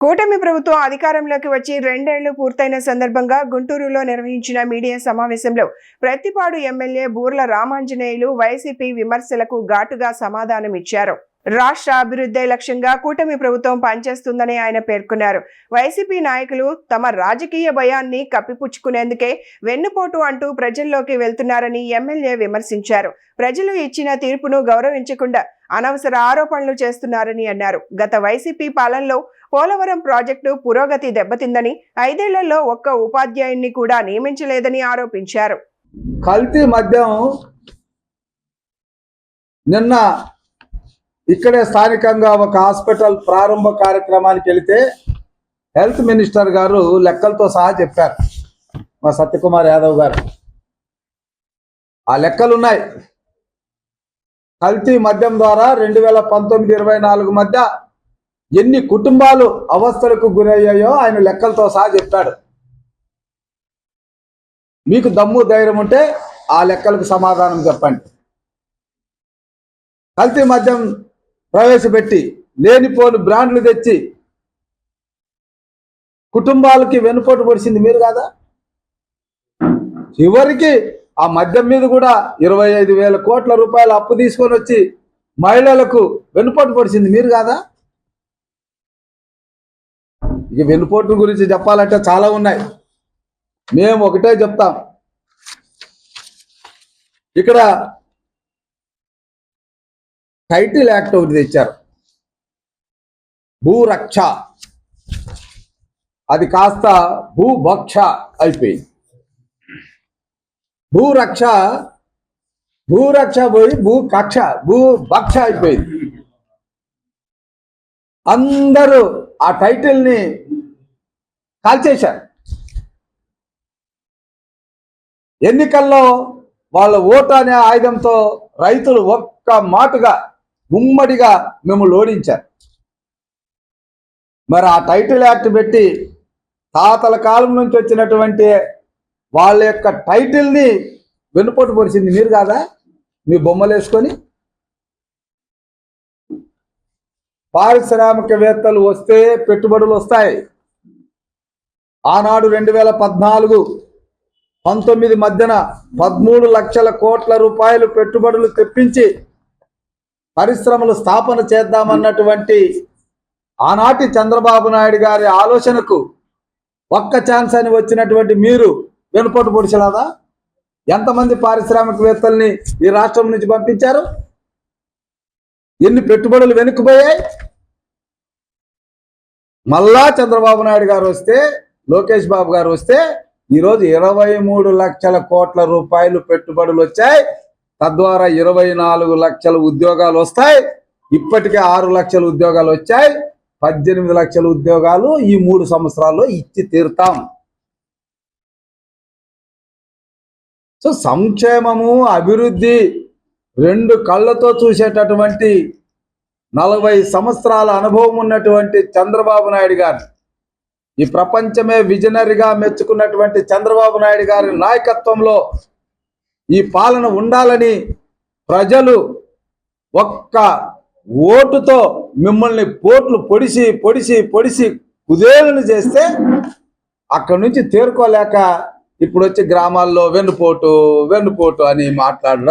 కూటమి ప్రభుత్వం అధికారంలోకి వచ్చి 2 ఏళ్లు పూర్తయిన సందర్భంగా గుంటూరులో నిర్వహించిన మీడియా సమావేశంలో ప్రతిపాడు ఎమ్మెల్యే బూర్ల రామాంజనేయులు వైసీపీ విమర్శలకు ఘాటుగా సమాధానమిచ్చారు. రాష్ట్ర అభివృద్ధి లక్ష్యంగా కూటమి ప్రభుత్వం పనిచేస్తుందని ఆయన పేర్కొన్నారు. వైసీపీ నాయకులు తమ రాజకీయ భయాన్ని కప్పిపుచ్చుకునేందుకే వెన్నుపోటు అంటూ ప్రజల్లోకి వెళ్తున్నారని ఎమ్మెల్యే విమర్శించారు. ప్రజలు ఇచ్చిన తీర్పును గౌరవించకుండా అనవసర ఆరోపణలు చేస్తున్నారని అన్నారు. గత వైసీపీ పాలనలో పోలవరం ప్రాజెక్టు పురోగతి దెబ్బతిందని, 5 ఏళ్లలో ఒక్క ఉపాధ్యాయుణ్ణి కూడా నియమించలేదని ఆరోపించారు. కల్తీ మద్యం నిన్న ఇక్కడే స్థానికంగా ఒక హాస్పిటల్ ప్రారంభ కార్యక్రమానికి వెళితే హెల్త్ మినిస్టర్ గారు లెక్కలతో సహా చెప్పారు. మా సత్యకుమార్ యాదవ్ గారు ఆ లెక్కలు ఉన్నాయి. కల్తీ మద్యం ద్వారా 2019-24 మధ్య ఎన్ని కుటుంబాలు అవస్థలకు గురయ్యాయో ఆయన లెక్కలతో సహా చెప్పాడు. మీకు దమ్ము ధైర్యం ఉంటే ఆ లెక్కలకు సమాధానం చెప్పండి. కల్తీ మద్యం ప్రవేశపెట్టి లేనిపోని బ్రాండ్లు తెచ్చి కుటుంబాలకి వెనుపోటు పొడిచింది మీరు కాదా? చివరికి ఆ మద్యం మీద కూడా 25,000 కోట్ల రూపాయలు అప్పు తీసుకొని వచ్చి మహిళలకు వెనుపోటు పొడిచింది మీరు కాదా? ఇక వెనుపోటు గురించి చెప్పాలంటే చాలా ఉన్నాయి. మేము ఒకటే చెప్తాం. ఇక్కడ టైటిల్ యాక్ట్ ఒకటి తెచ్చారు, భూరక్ష. అది కాస్త భూభక్ష అయిపోయింది. భూరక్ష పోయి భూభక్ష అయిపోయింది. అందరూ ఆ టైటిల్ని కాల్చేశారు. ఎన్నికల్లో వాళ్ళ ఓటు అనే ఆయుధంతో రైతులు ఒక్క మాటుగా ఉమ్మడిగా మేము ఓడించారు. మరి ఆ టైటిల్ యాక్ట్ పెట్టి తాతల కాలం నుంచి వచ్చినటువంటి వాళ్ళ యొక్క టైటిల్ని వెనుపోటు పొడిచింది మీరు కాదా? మీ బొమ్మలు వేసుకొని పారిశ్రామికవేత్తలు వస్తే పెట్టుబడులు వస్తాయి. ఆనాడు 2014-19 మధ్యన 13 లక్షల కోట్ల రూపాయలు పెట్టుబడులు తెప్పించి పరిశ్రమలు స్థాపన చేద్దామన్నటువంటి ఆనాటి చంద్రబాబు నాయుడు గారి ఆలోచనకు ఒక్క ఛాన్స్ అని వచ్చినటువంటి మీరు వెనుపోటు పొడిచలేదా? ఎంతమంది పారిశ్రామికవేత్తల్ని ఈ రాష్ట్రం నుంచి పంపించారు? ఎన్ని పెట్టుబడులు వెనుక్కుపోయాయి? మళ్ళా చంద్రబాబు నాయుడు గారు వస్తే, లోకేష్ బాబు గారు వస్తే ఈరోజు 23 లక్షల కోట్ల రూపాయలు పెట్టుబడులు వచ్చాయి. తద్వారా 24 లక్షల ఉద్యోగాలు వస్తాయి. ఇప్పటికే 6 లక్షల ఉద్యోగాలు వచ్చాయి. 18 లక్షల ఉద్యోగాలు ఈ 3 సంవత్సరాల్లో ఇచ్చి తీరుతాం. సో సంక్షేమము అభివృద్ధి 2 కళ్ళతో చూసేటటువంటి 40 సంవత్సరాల అనుభవం ఉన్నటువంటి చంద్రబాబు నాయుడు గారు, ఈ ప్రపంచమే విజనరీగా మెచ్చుకున్నటువంటి చంద్రబాబు నాయుడు గారి నాయకత్వంలో ఈ పాలన ఉండాలని ప్రజలు ఒక్క ఓటుతో మిమ్మల్ని పోట్లు పొడిసి కుదేలను చేస్తే అక్కడి నుంచి తేరుకోలేక ఇప్పుడు వచ్చి గ్రామాల్లో వెన్నుపోటు అని మాట్లాడడం